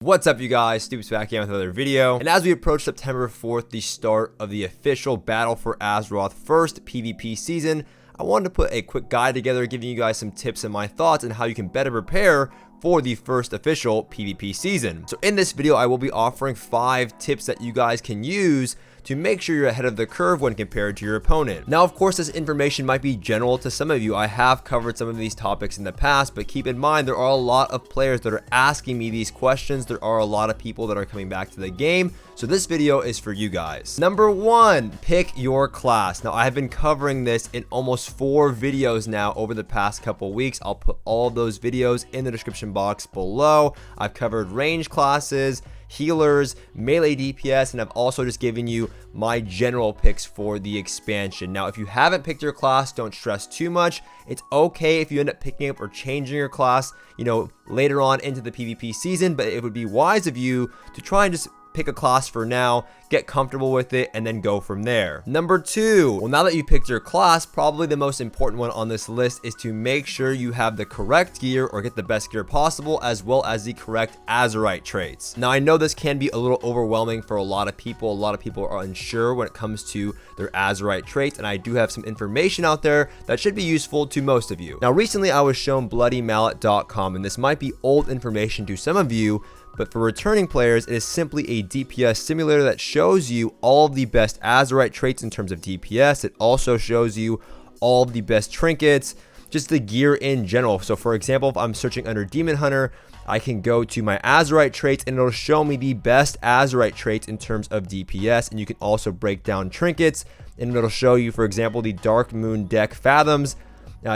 What's up, you guys? Stoopzz back again with another video. And as we approach September 4th, the start of the official Battle for Azeroth first PvP season, I wanted to put a quick guide together giving you guys some tips and my thoughts on how you can better prepare for the first official PvP season. So in this video, I will be offering 5 tips that you guys can use to make sure you're ahead of the curve when compared to your opponent. Now, of course, this information might be general to some of you. I have covered some of these topics in the past, but keep in mind there are a lot of players that are asking me these questions. There are a lot of people that are coming back to the game. So this video is for you guys. Number 1, pick your class. Now, I have been covering this in almost 4 videos now over the past couple weeks. I'll put all of those videos in the description box below. I've covered range classes, healers, melee DPS, and I've also just given you my general picks for the expansion. Now, if you haven't picked your class, don't stress too much. It's okay if you end up picking up or changing your class, later on into the PvP season, but it would be wise of you to try and just pick a class for now, get comfortable with it, and then go from there. Number 2, well, now that you picked your class, probably the most important one on this list is to make sure you have the correct gear or get the best gear possible, as well as the correct Azeroth traits. Now, I know this can be a little overwhelming for a lot of people. A lot of people are unsure when it comes to their Azeroth traits, and I do have some information out there that should be useful to most of you. Now, recently I was shown Bloodmallet.com, and this might be old information to some of you, but for returning players, it is simply a DPS simulator that shows you all of the best Azeroth traits in terms of DPS. It also shows you all of the best trinkets, just the gear in general. So for example, if I'm searching under Demon Hunter, I can go to my Azeroth traits and it'll show me the best Azeroth traits in terms of DPS. And you can also break down trinkets, and it'll show you, for example, the Dark Moon Deck Fathoms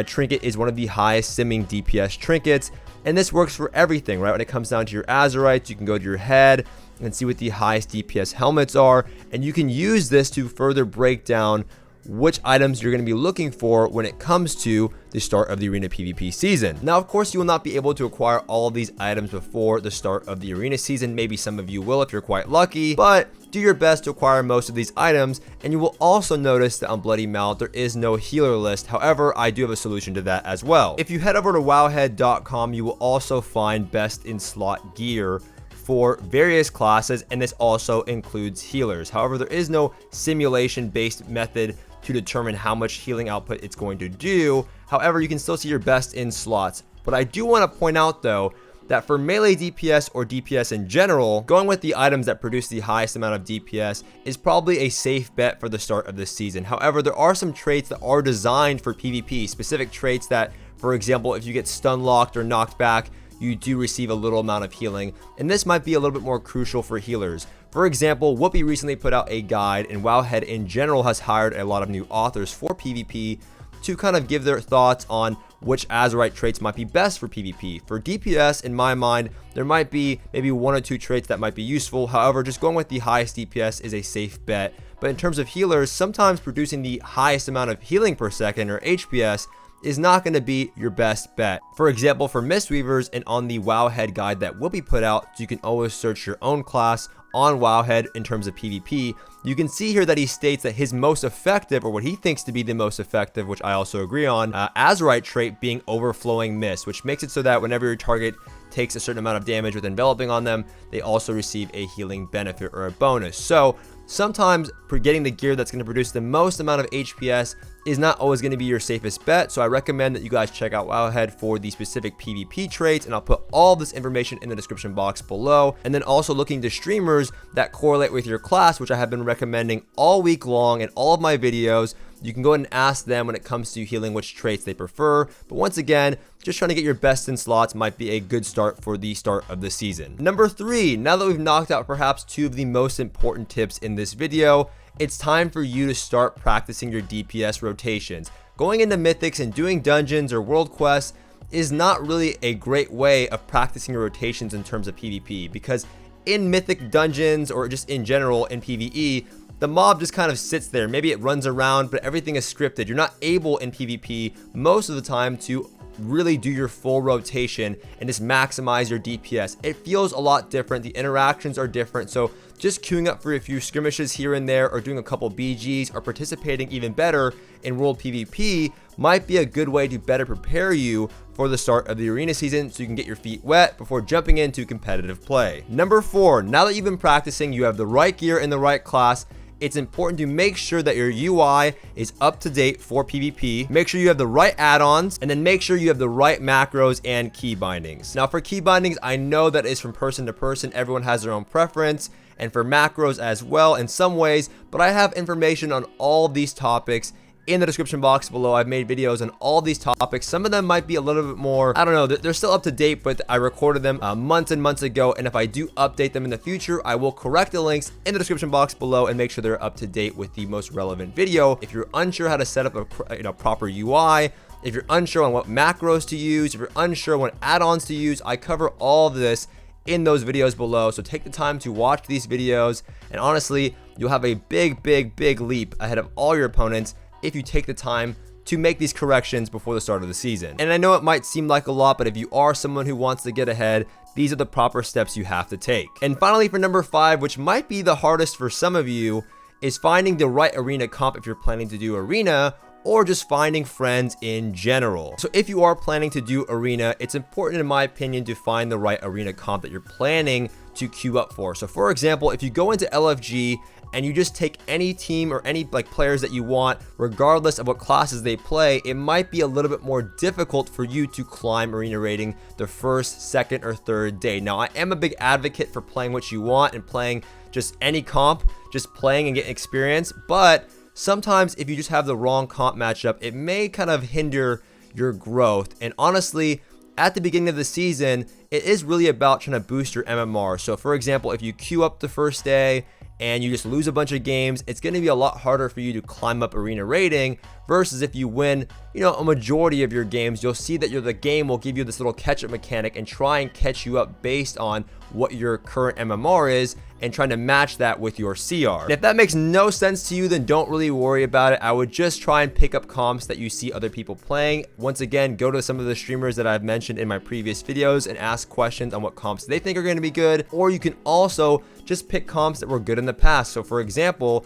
trinket is one of the highest simming DPS trinkets. And this works for everything, right? When it comes down to your Azeroth, you can go to your head and see what the highest DPS helmets are. And you can use this to further break down which items you're going to be looking for when it comes to the start of the arena PvP season. Now, of course, you will not be able to acquire all of these items before the start of the arena season. Maybe some of you will if you're quite lucky, but do your best to acquire most of these items. And you will also notice that on Bloodmallet, there is no healer list. However, I do have a solution to that as well. If you head over to Wowhead.com, you will also find best in slot gear for various classes, and this also includes healers. However, there is no simulation-based method to determine how much healing output it's going to do. However, you can still see your best in slots. But I do want to point out, though, that for melee DPS or DPS in general, going with the items that produce the highest amount of DPS is probably a safe bet for the start of this season. However, there are some traits that are designed for PvP, specific traits that, for example, if you get stun locked or knocked back, you do receive a little amount of healing, and this might be a little bit more crucial for healers. For example, Whoopi recently put out a guide, and Wowhead in general has hired a lot of new authors for PvP to kind of give their thoughts on which Azeroth traits might be best for PvP. For DPS, in my mind, there might be maybe 1 or 2 traits that might be useful. However, just going with the highest DPS is a safe bet. But in terms of healers, sometimes producing the highest amount of healing per second, or HPS, is not going to be your best bet. For example, for Mistweavers and on the Wowhead guide that will be put out, you can always search your own class on Wowhead in terms of PvP. You can see here that he states that his most effective, or what he thinks to be the most effective, which I also agree on, Azeroth trait being Overflowing Mist, which makes it so that whenever your target takes a certain amount of damage with enveloping on them, they also receive a healing benefit or a bonus. So sometimes getting the gear that's going to produce the most amount of HPS is not always going to be your safest bet. So I recommend that you guys check out Wowhead for the specific PvP traits, and I'll put all this information in the description box below. And then also looking to streamers that correlate with your class, which I have been recommending all week long in all of my videos. You can go ahead and ask them when it comes to healing which traits they prefer. But once again, just trying to get your best in slots might be a good start for the start of the season. Number 3, now that we've knocked out perhaps 2 of the most important tips in this video, it's time for you to start practicing your DPS rotations. Going into mythics and doing dungeons or world quests is not really a great way of practicing your rotations in terms of PvP, because in mythic dungeons or just in general in PvE, the mob just kind of sits there. Maybe it runs around, but everything is scripted. You're not able in PvP most of the time to really do your full rotation and just maximize your DPS. It feels a lot different. The interactions are different. So just queuing up for a few skirmishes here and there, or doing a couple BGs, or participating even better in World PvP might be a good way to better prepare you for the start of the arena season, so you can get your feet wet before jumping into competitive play. Number 4, now that you've been practicing, you have the right gear in the right class, it's important to make sure that your UI is up to date for PvP. Make sure you have the right add-ons, and then make sure you have the right macros and key bindings. Now for key bindings, I know that is from person to person. Everyone has their own preference, and for macros as well in some ways, but I have information on all of these topics in the description box below. I've made videos on all these topics. Some of them might be a little bit more, I don't know, they're still up to date, but I recorded them months and months ago, and if I do update them in the future, I will correct the links in the description box below and make sure they're up to date with the most relevant video. If you're unsure how to set up a proper UI, if you're unsure on what macros to use, if you're unsure what add-ons to use, I cover all of this in those videos below. So take the time to watch these videos, and honestly, you'll have a big leap ahead of all your opponents if you take the time to make these corrections before the start of the season. And I know it might seem like a lot, but if you are someone who wants to get ahead, these are the proper steps you have to take. And finally, for number 5, which might be the hardest for some of you, is finding the right arena comp if you're planning to do arena, or just finding friends in general. So if you are planning to do arena, it's important in my opinion to find the right arena comp that you're planning to queue up for. So for example, if you go into LFG and you just take any team or any players that you want, regardless of what classes they play, it might be a little bit more difficult for you to climb arena rating the first, second, or third day. Now, I am a big advocate for playing what you want and playing just any comp, just playing and getting experience, but sometimes if you just have the wrong comp matchup, it may kind of hinder your growth. And honestly, at the beginning of the season, it is really about trying to boost your MMR. So for example, if you queue up the first day and you just lose a bunch of games, it's going to be a lot harder for you to climb up arena rating, versus if you win, a majority of your games, you'll see that the game will give you this little catch-up mechanic and try and catch you up based on what your current MMR is and trying to match that with your CR. And if that makes no sense to you, then don't really worry about it. I would just try and pick up comps that you see other people playing. Once again, go to some of the streamers that I've mentioned in my previous videos and ask questions on what comps they think are going to be good, or you can also just pick comps that were good in the past. So for example,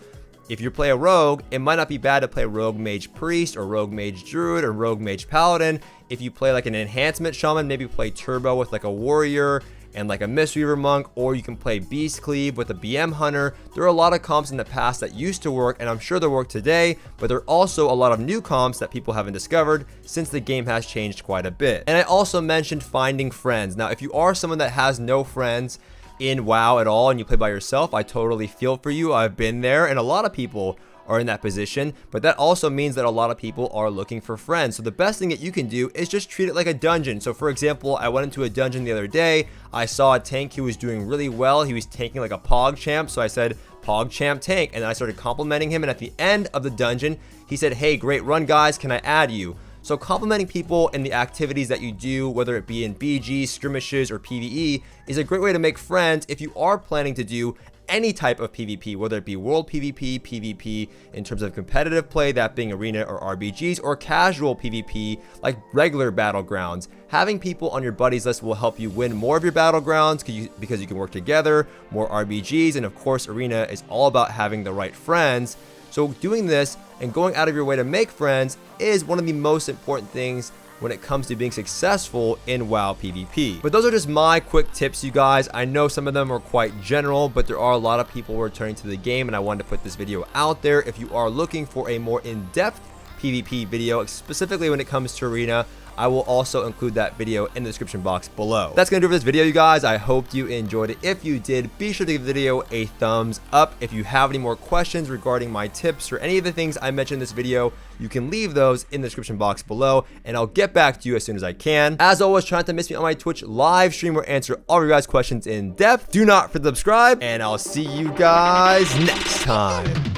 if you play a rogue, it might not be bad to play rogue mage priest or rogue mage druid or rogue mage paladin. If you play like an enhancement shaman, maybe play turbo with like a warrior and like a mistweaver monk, or you can play beast cleave with a BM hunter. There are a lot of comps in the past that used to work, and I'm sure they work today, but there are also a lot of new comps that people haven't discovered since the game has changed quite a bit. And I also mentioned finding friends. Now, if you are someone that has no friends in WoW at all and you play by yourself, I totally feel for you. I've been there, and a lot of people are in that position, but that also means that a lot of people are looking for friends. So the best thing that you can do is just treat it like a dungeon. So for example, I went into a dungeon the other day. I saw a tank who was doing really well. He was tanking like a Pog champ. So I said, Pog champ tank. And then I started complimenting him. And at the end of the dungeon, he said, hey, great run guys. Can I add you? So complimenting people in the activities that you do, whether it be in BG, skirmishes, or PvE, is a great way to make friends if you are planning to do any type of PvP, whether it be World PvP, PvP in terms of competitive play, that being arena or RBGs, or casual PvP like regular battlegrounds. Having people on your buddies list will help you win more of your battlegrounds because you can work together, more RBGs, and of course arena is all about having the right friends. So doing this and going out of your way to make friends is one of the most important things when it comes to being successful in WoW PvP. But those are just my quick tips, you guys. I know some of them are quite general, but there are a lot of people returning to the game, and I wanted to put this video out there. If you are looking for a more in-depth PvP video, specifically when it comes to arena, I will also include that video in the description box below. That's gonna do it for this video, you guys. I hope you enjoyed it. If you did, be sure to give the video a thumbs up. If you have any more questions regarding my tips or any of the things I mentioned in this video, you can leave those in the description box below, and I'll get back to you as soon as I can. As always, try not to miss me on my Twitch live stream where I answer all of your guys' questions in depth. Do not forget to subscribe, and I'll see you guys next time.